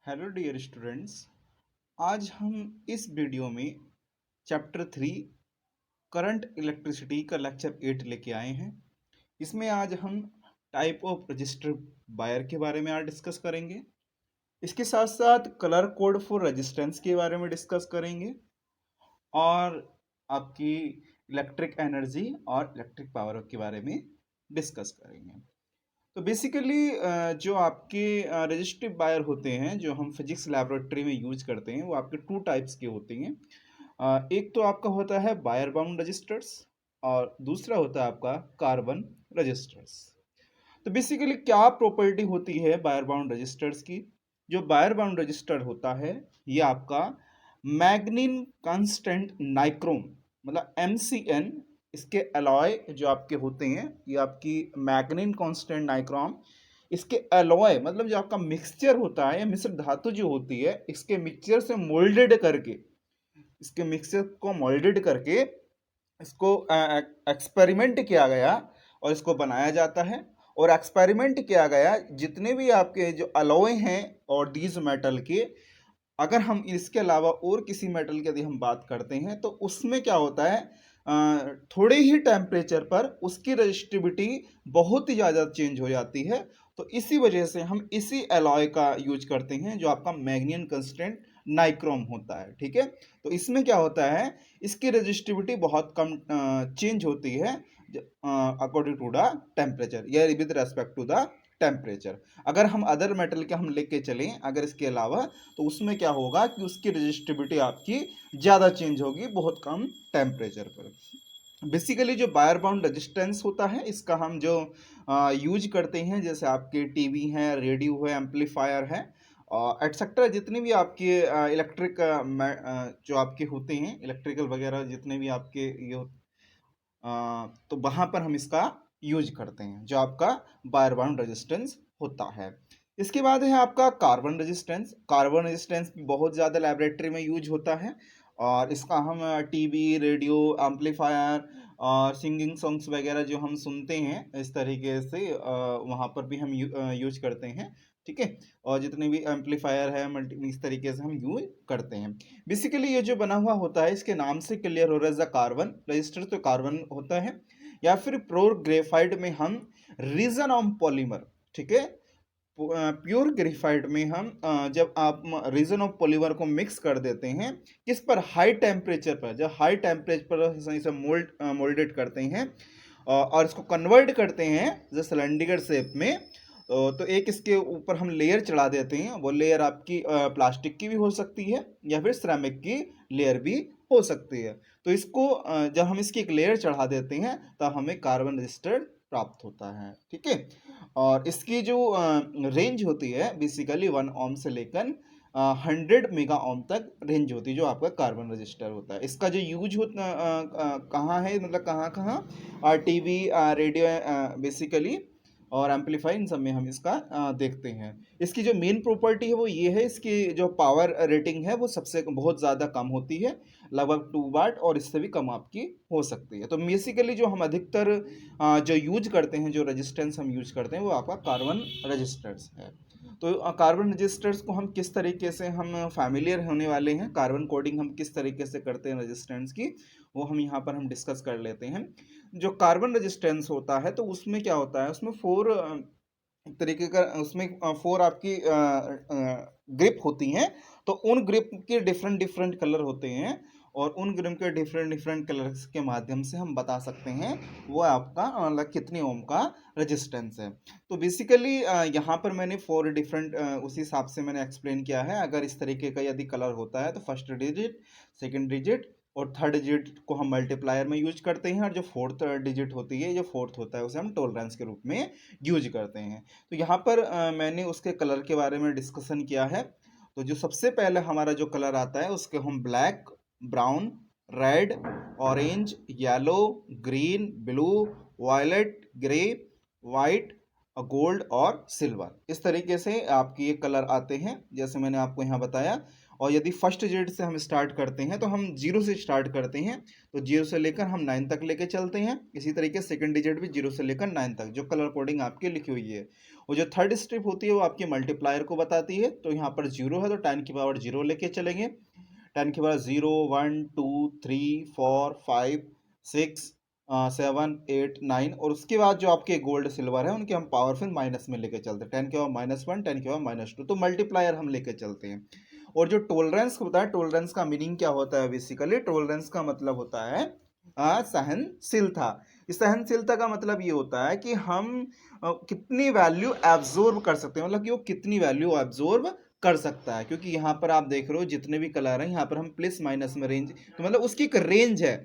Hello dear students. आज हम इस वीडियो में चैप्टर 3 करंट इलेक्ट्रिसिटी का लेक्चर 8 लेके आए हैं। इसमें आज हम टाइप ऑफ रजिस्टर वायर के बारे में आज डिस्कस करेंगे। इसके साथ साथ कलर कोड फॉर रेजिस्टेंस के बारे में डिस्कस करेंगे और आपकी इलेक्ट्रिक एनर्जी और इलेक्ट्रिक पावर के बारे में डिस्कस करेंगे। तो बेसिकली जो आपके रजिस्टिव वायर होते हैं जो हम फिजिक्स लैबोरेटरी में यूज करते हैं वो आपके टू टाइप्स के होते हैं। एक तो आपका होता है वायर बाउंड रजिस्टर्स और दूसरा होता है आपका कार्बन रजिस्टर्स। तो बेसिकली क्या प्रॉपर्टी होती है वायर बाउंड रजिस्टर्स की? जो वायर बाउंड रजिस्टर होता है ये आपका मैग्नीन कांस्टेंट नाइक्रोम मतलब MCN इसके अलॉय जो आपके होते हैं ये आपकी मैग्नीन कांस्टेंट नाइक्रोम इसके अलॉय मतलब जो आपका मिक्सचर होता है या मिश्र धातु जो होती है इसके मिक्सचर से मोल्डेड करके इसके मिक्सचर को मोल्डेड करके इसको एक्सपेरिमेंट किया गया और इसको बनाया जाता है। और एक्सपेरिमेंट किया गया जितने भी आपके जो अलॉय हैं और दीज मेटल के, अगर हम इसके अलावा और किसी मेटल की यदि हम बात करते हैं तो उसमें क्या होता है, थोड़े ही टेम्परेचर पर उसकी रजिस्टिविटी बहुत ही ज़्यादा चेंज हो जाती है। तो इसी वजह से हम इसी अलॉय का यूज करते हैं जो आपका मैग्नीशियम कंस्टेंट नाइक्रोम होता है। ठीक है, तो इसमें क्या होता है, इसकी रजिस्टिविटी बहुत कम चेंज होती है अकॉर्डिंग टू द टेम्परेचर या with respect to the temperature. अगर हम अदर मेटल के हम लेके चलें अगर इसके अलावा तो उसमें क्या होगा कि उसकी रजिस्टिविटी आपकी ज़्यादा चेंज होगी बहुत कम टेम्परेचर पर। बेसिकली जो वायर बाउंड रेजिस्टेंस होता है इसका हम जो यूज करते हैं जैसे आपके टीवी हैं, रेडियो है, एम्पलीफायर है एटसेट्रा जितने भी आपके इलेक्ट्रिक जो आपके होते हैं इलेक्ट्रिकल वगैरह जितने भी आपके ये तो वहाँ पर हम इसका यूज करते हैं जो आपका वायर बाउंड रेजिस्टेंस होता है। इसके बाद है आपका कार्बन रेजिस्टेंस। कार्बन रेजिस्टेंस बहुत ज़्यादा लैबोरेटरी में यूज होता है और इसका हम टीवी, रेडियो, एम्पलीफायर और सिंगिंग सॉन्ग्स वगैरह जो हम सुनते हैं इस तरीके से वहाँ पर भी हम यूज करते हैं। ठीक है, और जितने भी एम्पलीफायर है मल्टी इस तरीके से हम यूज करते हैं। बेसिकली ये जो बना हुआ होता है इसके नाम से क्लियर हो रहा है कार्बन रजिस्टर तो कार्बन होता है या फिर प्योर ग्रेफाइट में हम रीजन ऑफ पॉलीमर। ठीक है, प्योर ग्रेफाइट में हम जब आप रीजन ऑफ पॉलीमर को मिक्स कर देते हैं किस पर, हाई टेम्परेचर पर, जब हाई टेम्परेचर पर इसे मोल्डेड करते हैं और इसको कन्वर्ट करते हैं जो सिलेंडर शेप में तो एक इसके ऊपर हम लेयर चढ़ा देते हैं। वो लेयर आपकी प्लास्टिक की भी हो सकती है या फिर सिरेमिक की लेयर भी हो सकती है। तो इसको जब हम इसकी एक लेयर चढ़ा देते हैं तब हमें कार्बन रजिस्टर प्राप्त होता है। ठीक है, और इसकी जो रेंज होती है बेसिकली 1 ओम से लेकर 100 मेगा ओम तक रेंज होती है जो आपका कार्बन रजिस्टर होता है। इसका जो यूज होता कहाँ है, मतलब कहाँ कहाँ, टीवी, रेडियो बेसिकली और एम्पलीफाई इन सब में हम इसका देखते हैं। इसकी जो मेन प्रॉपर्टी है वो ये है, इसकी जो पावर रेटिंग है वो सबसे बहुत ज़्यादा कम होती है, लगभग 2 वाट और इससे भी कम आपकी हो सकती है। तो बेसिकली जो हम अधिकतर जो यूज करते हैं, जो रेजिस्टेंस हम यूज करते हैं वो आपका कार्बन रजिस्टर्स है। तो कार्बन रजिस्टर्स को हम किस तरीके से हम फैमिलियर होने वाले हैं, कार्बन कोडिंग हम किस तरीके से करते हैं रेजिस्टेंस की, वो हम यहाँ पर हम डिस्कस कर लेते हैं। जो कार्बन रेजिस्टेंस होता है तो उसमें क्या होता है, उसमें 4 तरीके का, उसमें 4 आपकी ग्रिप होती हैं। तो उन ग्रिप के डिफरेंट डिफरेंट कलर होते हैं और उन ग्रिप के डिफरेंट डिफरेंट कलर्स के माध्यम से हम बता सकते हैं वो आपका मतलब कितने ओम का रेजिस्टेंस है। तो बेसिकली यहाँ पर मैंने 4 डिफरेंट उसी हिसाब से मैंने एक्सप्लेन किया है। अगर इस तरीके का यदि कलर होता है तो फर्स्ट डिजिट, सेकंड डिजिट और थर्ड डिजिट को हम मल्टीप्लायर में यूज करते हैं और जो फोर्थ डिजिट होती है, जो फोर्थ होता है उसे हम टॉलरेंस के रूप में यूज करते हैं। तो यहाँ पर मैंने उसके कलर के बारे में डिस्कशन किया है। तो जो सबसे पहले हमारा जो कलर आता है उसके हम black, brown, red, orange, yellow, green, blue, violet, grey, white, gold और सिल्वर, इस तरीके से आपके ये कलर आते हैं जैसे मैंने आपको यहाँ बताया। और यदि फर्स्ट डिजिट से हम स्टार्ट करते हैं तो हम 0 से स्टार्ट करते हैं, तो 0 से लेकर हम 9 तक लेके चलते हैं। इसी तरीके सेकंड डिजिट भी 0 से लेकर 9 तक जो कलर कोडिंग आपकी लिखी हुई है। और जो थर्ड स्टेप होती है वो आपके मल्टीप्लायर को बताती है। तो यहाँ पर 0 है तो 10 की पावर 0 लेके चलेंगे, 10 की पावर 0 1 2 3 4 5 6 7 8 9, और उसके बाद जो आपके गोल्ड सिल्वर है उनके हम पावर फिर माइनस में लेके चलते हैं, 10 के पावर -1 10 के पावर -2, तो मल्टीप्लायर हम लेके चलते हैं। और जो टोलरेंस होता है, टोलरेंस का मीनिंग क्या होता है, बेसिकली टोलरेंस का मतलब होता है सहनशीलता। इस सहनशीलता का मतलब ये होता है कि हम कितनी वैल्यू एब्जॉर्ब कर सकते हैं, मतलब कि वो कितनी वैल्यू एब्जॉर्ब कर सकता है। क्योंकि यहाँ पर आप देख रहे हो जितने भी कलर हैं यहाँ पर हम प्लस माइनस में रेंज, तो मतलब उसकी एक रेंज है,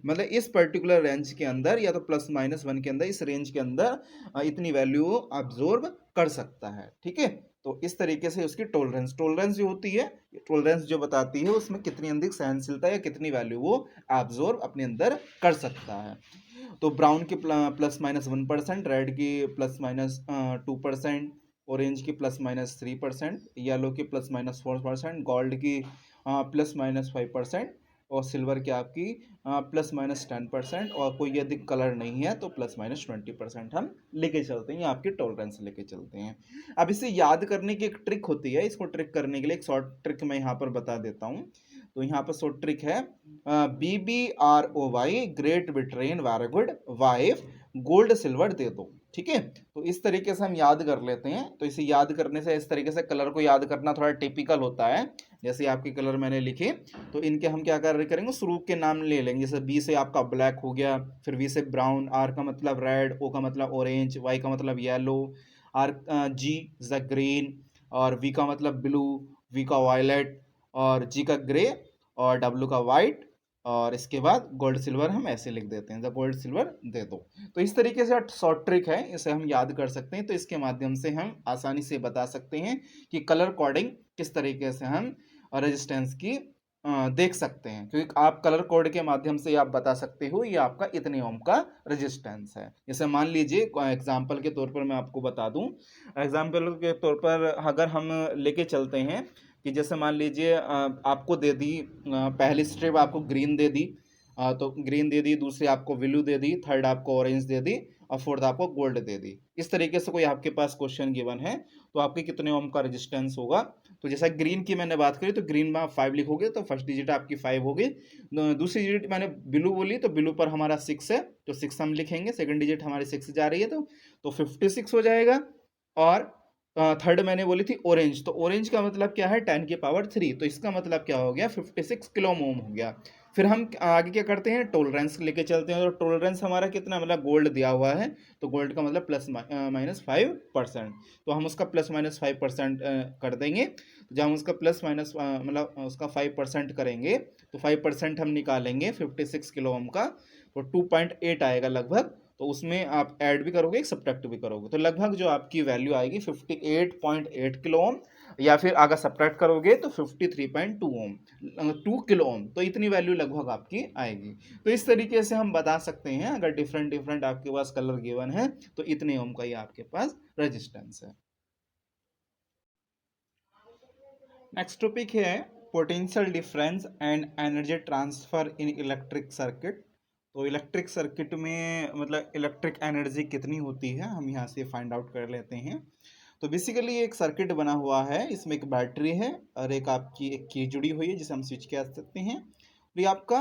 मतलब इस पर्टिकुलर रेंज के अंदर या तो +-1 के अंदर, इस रेंज के अंदर इतनी वैल्यू अब्जॉर्ब कर सकता है। ठीक है, तो इस तरीके से उसकी टॉलरेंस टॉलरेंस जो होती है, टॉलरेंस जो बताती है उसमें कितनी अधिक सहनशीलता या कितनी वैल्यू वो अब्जॉर्ब अपने अंदर कर सकता है। तो ब्राउन की +-1%, रेड की +-2%, ऑरेंज की +-3%, येलो की +-4%, गोल्ड की +-5%, और सिल्वर की आपकी +-10%, और कोई यदि कलर नहीं है तो +-20% हम लेके चलते हैं, आपकी टॉलरेंस लेके चलते हैं। अब इसे याद करने की एक ट्रिक होती है, इसको ट्रिक करने के लिए एक शॉर्ट ट्रिक मैं यहाँ पर बता देता हूँ। तो यहाँ पर शॉर्ट ट्रिक है BBROY, Great Britain very good wife, gold silver दे दो। ठीक है, तो इस तरीके से हम याद कर लेते हैं। तो इसे याद करने से, इस तरीके से कलर को याद करना थोड़ा टिपिकल होता है। जैसे आपके कलर मैंने लिखे, तो इनके हम क्या करेंगे, शुरू के नाम ले लेंगे। जैसे बी से आपका ब्लैक हो गया, फिर वी से ब्राउन, आर का मतलब रेड, ओ का मतलब ऑरेंज, वाई का मतलब yellow, R G the green, और वी का मतलब ब्लू, वी का वायलेट, और जी का ग्रे, और डब्ल्यू का वाइट, और इसके बाद गोल्ड सिल्वर हम ऐसे लिख देते हैं, द गोल्ड सिल्वर दे दो। तो इस तरीके से शॉर्ट ट्रिक है, इसे हम याद कर सकते हैं। तो इसके माध्यम से हम आसानी से बता सकते हैं कि कलर कोडिंग किस तरीके से हम रेजिस्टेंस की देख सकते हैं, क्योंकि आप कलर कोड के माध्यम से आप बता सकते हो ये आपका इतने ओम का रेजिस्टेंस है। जैसे मान लीजिए एग्जाम्पल के तौर पर मैं आपको बता दूं, एग्जाम्पल के तौर पर अगर हम लेके चलते हैं कि जैसे मान लीजिए आपको दे दी पहली स्ट्रिप आपको ग्रीन दे दी, तो ग्रीन दे दी, दूसरी आपको ब्लू दे दी, थर्ड आपको ऑरेंज दे दी, और फोर्थ आपको गोल्ड दे दी। इस तरीके से कोई आपके पास क्वेश्चन गिवन है तो आपके कितने ओम का रेजिस्टेंस होगा। तो जैसा ग्रीन की मैंने बात करी, तो ग्रीन में आप 5 लिखोगे तो फर्स्ट डिजिट आपकी 5 होगी। दूसरी डिजिट मैंने ब्लू बोली, तो ब्लू पर हमारा 6 है तो 6 हम लिखेंगे, सेकंड डिजिट हमारी 6 जा रही है तो 56 हो जाएगा। और थर्ड मैंने बोली थी ऑरेंज, तो ऑरेंज का मतलब क्या है, 10 की पावर 3, तो इसका मतलब क्या हो गया, 56 किलो ओम हो गया। फिर हम आगे क्या करते हैं, टॉलरेंस लेके चलते हैं। तो टॉलरेंस हमारा कितना, मतलब गोल्ड दिया हुआ है, तो गोल्ड का मतलब +-5%, तो हम उसका +-5% कर देंगे। तो जब हम उसका मतलब उसका 5% करेंगे तो 5% हम निकालेंगे 56 किलो ओम का, तो 2.8 आएगा लगभग। तो उसमें आप ऐड भी करोगे, सब्ट्रैक्ट भी करोगे, तो लगभग जो आपकी वैल्यू आएगी 58.8 किलो ओम, या फिर अगर सब्ट्रैक्ट करोगे तो 53.2 ओम, 2 किलो ओम, तो इतनी वैल्यू लगभग आपकी आएगी। तो इस तरीके से हम बता सकते हैं, अगर डिफरेंट डिफरेंट आपके पास कलर गिवन है तो इतने ओम का ही आपके पास रेजिस्टेंस है। नेक्स्ट टॉपिक है potential difference and energy transfer in electric circuit. तो इलेक्ट्रिक सर्किट में मतलब इलेक्ट्रिक एनर्जी कितनी होती है, हम यहाँ से फाइंड आउट कर लेते हैं। तो बेसिकली एक सर्किट बना हुआ है, इसमें एक बैटरी है और एक आपकी एक की जुड़ी हुई है जिसे हम स्विच कह सकते हैं। तो ये आपका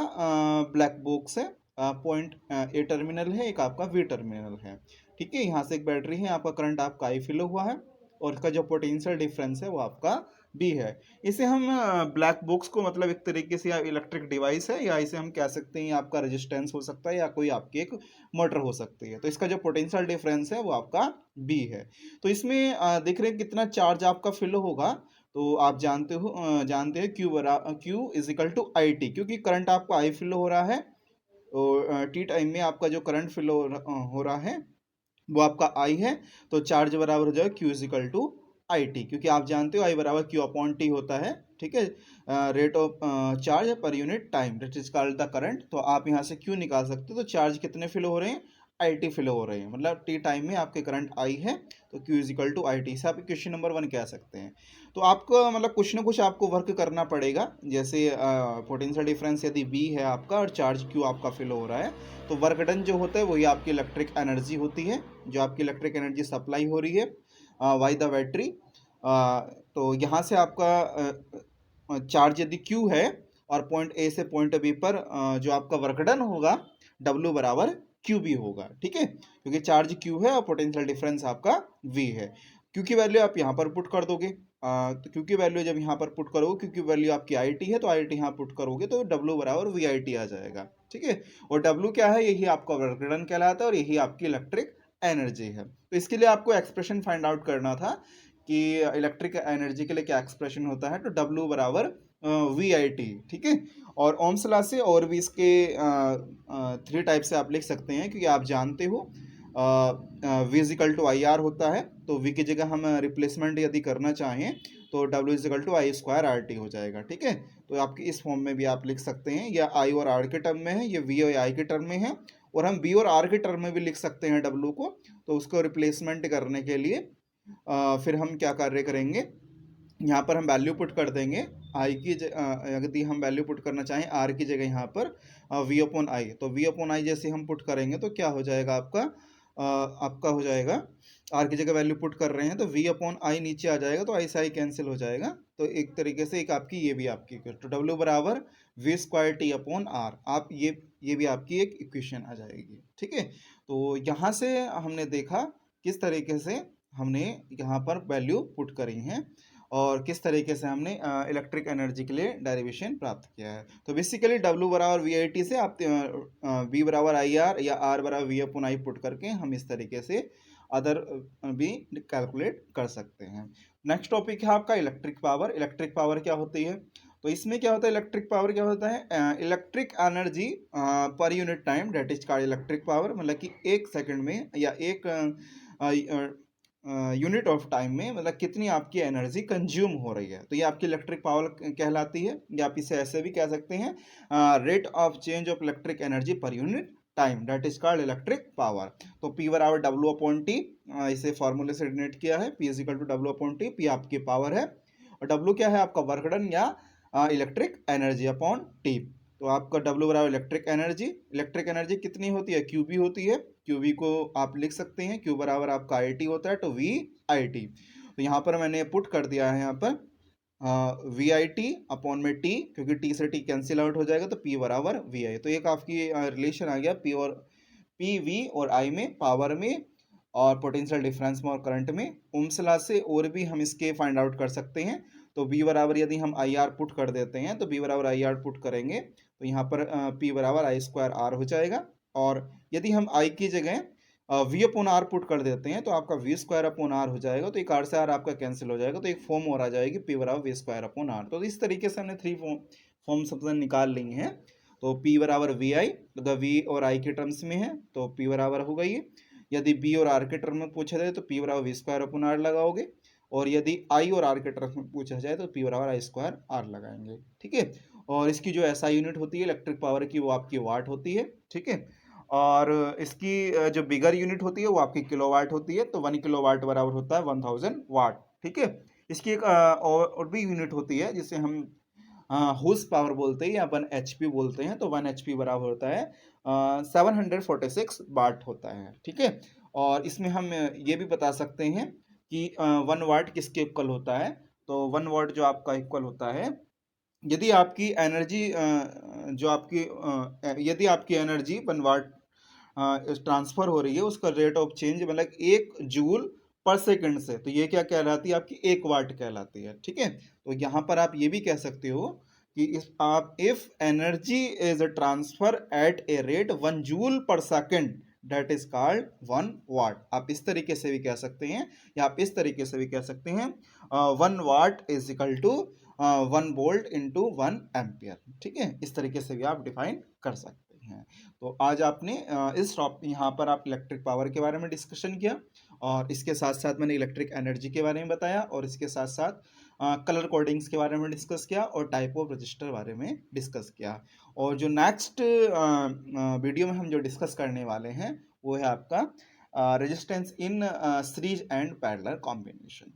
ब्लैक बॉक्स है, पॉइंट ए टर्मिनल है, एक आपका बी टर्मिनल है। ठीक है, यहाँ से एक बैटरी है, आपका करंट आपका आई फिल हुआ है, और इसका जो पोटेंशियल डिफरेंस है वो आपका बी है। इसे हम ब्लैक बॉक्स को मतलब एक तरीके से या इलेक्ट्रिक डिवाइस है, या इसे हम कह सकते हैं आपका रेजिस्टेंस हो सकता है, या कोई आपकी एक मोटर हो सकती है। तो इसका जो पोटेंशियल डिफरेंस है वो आपका बी है। तो इसमें देख रहे हैं कितना चार्ज आपका फिल होगा। तो आप जानते हैं Q is equal to I T, क्योंकि करंट आपको आई फिल हो रहा है, तो टी टाइम में आपका जो करंट फिल हो रहा है वो आपका आई है। तो चार्ज बराबर हो जाएगा Q is equal to I T, क्योंकि आप जानते हो आई बराबर क्यू अपॉन टी होता है। ठीक है, रेट ऑफ चार्ज पर unit time, that is called the current. तो आप यहाँ से क्यू निकाल सकते हो, तो चार्ज कितने फिल हो रहे हैं, आई टी फिल हो रहे हैं, मतलब टी टाइम में आपके करंट आई है, तो Q is equal to I T से आप क्वेश्चन नंबर 1 कह सकते हैं। तो आपको मतलब कुछ ना कुछ आपको वर्क करना पड़ेगा। जैसे पोटेंशियल डिफरेंस यदि बी है आपका और चार्ज क्यू आपका फिल हो रहा है, तो वर्क डन जो होता है वही आपकी इलेक्ट्रिक एनर्जी होती है, जो आपकी इलेक्ट्रिक एनर्जी सप्लाई हो रही है वाई द बैटरी। तो यहाँ से आपका चार्ज यदि Q है और पॉइंट ए से पॉइंट बी पर जो आपका वर्क डन होगा W बराबर क्यू बी होगा, ठीक है, क्योंकि चार्ज Q है और पोटेंशियल डिफरेंस आपका V है। Q की वैल्यू आप यहाँ पर पुट कर दोगे, तो Q की वैल्यू जब यहाँ पर पुट करोगे, Q की वैल्यू आपकी IT है तो IT यहाँ पुट करोगे तो W बराबर VIT आ जाएगा, ठीक है। और W क्या है, यही आपका वर्क डन कहलाता है और यही आपकी इलेक्ट्रिक एनर्जी है। तो इसके लिए आपको एक्सप्रेशन फाइंड आउट करना था कि इलेक्ट्रिक एनर्जी के लिए क्या एक्सप्रेशन होता है, तो W बराबर VIT, ठीक है। और ओम्स लॉ से और भी इसके 3 टाइप से आप लिख सकते हैं, क्योंकि आप जानते हो V is equal to I R होता है, तो V की जगह हम रिप्लेसमेंट यदि करना चाहें तो W is equal to I square R T हो जाएगा, ठीक है। तो आपकी इस फॉर्म में भी आप लिख सकते हैं, या I और R के टर्म में है, ये V और I के टर्म में है, और हम B और R के टर्म में भी लिख सकते हैं W को। तो उसको रिप्लेसमेंट करने के लिए फिर हम क्या कार्य करेंगे, यहाँ पर हम वैल्यू पुट कर देंगे आई की यदि हम वैल्यू पुट करना चाहें आर की जगह यहाँ पर वी अपॉन आई, तो वी अपॉन आई जैसे हम पुट करेंगे तो क्या हो जाएगा आपका हो जाएगा, आर की जगह वैल्यू पुट कर रहे हैं तो वी अपॉन आई नीचे आ जाएगा, तो आई से आई कैंसिल हो जाएगा। तो एक तरीके से एक आपकी ये भी आपकी, तो डब्ल्यू बराबर V square T upon R, आप ये भी आपकी एक इक्वेशन आ जाएगी, ठीक है। तो यहाँ से हमने देखा किस तरीके से हमने यहाँ पर वैल्यू पुट करी हैं और किस तरीके से हमने इलेक्ट्रिक एनर्जी के लिए डेरिवेशन प्राप्त किया है। तो बेसिकली W बराबर वी आई टी से आप V बराबर आई आर या R बराबर V अपॉन आई पुट करके हम इस तरीके से अदर भी कैलकुलेट कर सकते हैं। नेक्स्ट टॉपिक है आपका इलेक्ट्रिक पावर। इलेक्ट्रिक पावर क्या होती है, तो इसमें क्या होता है, इलेक्ट्रिक पावर क्या होता है, electric energy per unit time, that is called electric power, मतलब कि एक सेकंड में या एक यूनिट ऑफ टाइम में मतलब कितनी आपकी एनर्जी कंज्यूम हो रही है, तो ये आपकी इलेक्ट्रिक पावर कहलाती है, या आप इसे ऐसे भी कह सकते हैं rate of change of electric energy per unit time, that is called electric power. तो P बराबर W अपॉन टी, इसे फॉर्मूले से डिनोट किया है, P is equal to W upon T, P आपकी पावर है और W क्या है आपका वर्क डन या इलेक्ट्रिक एनर्जी अपॉन टी। तो आपका W बराबर इलेक्ट्रिक एनर्जी कितनी होती है, QB होती है, QB को आप लिख सकते हैं, Q बराबर आपका IT होता है, तो VIT। तो यहाँ पर मैंने पुट कर दिया है, यहाँ पर VIT अपॉन में T, क्योंकि T से T कैंसिल आउट हो जाएगा, तो P बराबर VI। तो एक आपकी रिलेशन आ गया PV और I में, पावर में और पोटेंशियल डिफरेंस में और करंट में। ओम्स लॉ से और भी हम इसके फाइंड आउट कर सकते हैं। तो B बराबर यदि हम IR पुट कर देते हैं, तो B बराबर IR पुट करेंगे तो यहाँ पर P बराबर आई स्क्वायर आर हो जाएगा, और यदि हम I की जगह V अपॉन आर पुट कर देते हैं तो आपका V स्क्वायर अपॉन आर हो जाएगा, तो एक आर से आर आपका कैंसिल हो जाएगा, तो एक फॉर्म और आ जाएगी P बराबर V स्क्वायर अपॉन आर। तो इस तरीके से हमने 3 फॉर्म सब निकाल ली हैं। तो P बराबर VI, तो V और I के टर्म्स में है तो P बराबर हो गई है। यदि B और R के टर्म में पूछा जाए तो P बराबर V स्क्वायर अपॉन आर लगाओगे, और यदि I और R के टर्म में पूछा जाए तो P बराबर आई स्क्वायर आर लगाएंगे, ठीक है। और इसकी जो SI यूनिट होती है इलेक्ट्रिक पावर की, वो आपकी वाट होती है, ठीक है। और इसकी जो बिगर यूनिट होती है वो आपकी किलोवाट होती है, तो 1 किलोवाट बराबर होता है 1000 वाट, ठीक है। इसकी एक और भी यूनिट होती है जिसे हम हुस पावर बोलते हैं या 1 HP बोलते हैं, तो 1 HP बराबर होता है 746 वाट होता है, ठीक है। और इसमें हम ये भी बता सकते हैं कि 1 वाट किसके इक्वल होता है, तो 1 वाट जो आपका इक्वल होता है, यदि आपकी एनर्जी यदि आपकी एनर्जी 1 वाट ट्रांसफर हो रही है, उसका रेट ऑफ चेंज मतलब 1 जूल पर सेकंड से, तो ये क्या कहलाती है आपकी 1 वाट कहलाती है, ठीक है। तो यहाँ पर आप ये भी कह सकते हो कि if energy is transfer at a rate 1 joule per second, that is called 1 watt. आप इस तरीके से भी कह सकते हैं, या आप इस तरीके से भी कह सकते हैं 1 watt is equal to 1 volt into 1 ampere, ठीक है। इस तरीके से भी आप डिफाइन कर सकते हैं। तो आज आपने इस टॉपिक यहाँ पर आप इलेक्ट्रिक पावर के बारे में डिस्कशन किया, और इसके साथ साथ मैंने इलेक्ट्रिक एनर्जी के बारे में बताया, और इसके साथ साथ कलर कोडिंग्स के बारे में डिस्कस किया, और टाइप ऑफ रजिस्टर बारे में डिस्कस किया। और जो नेक्स्ट वीडियो में हम जो डिस्कस करने वाले हैं वो है आपका resistance in series and parallel combination.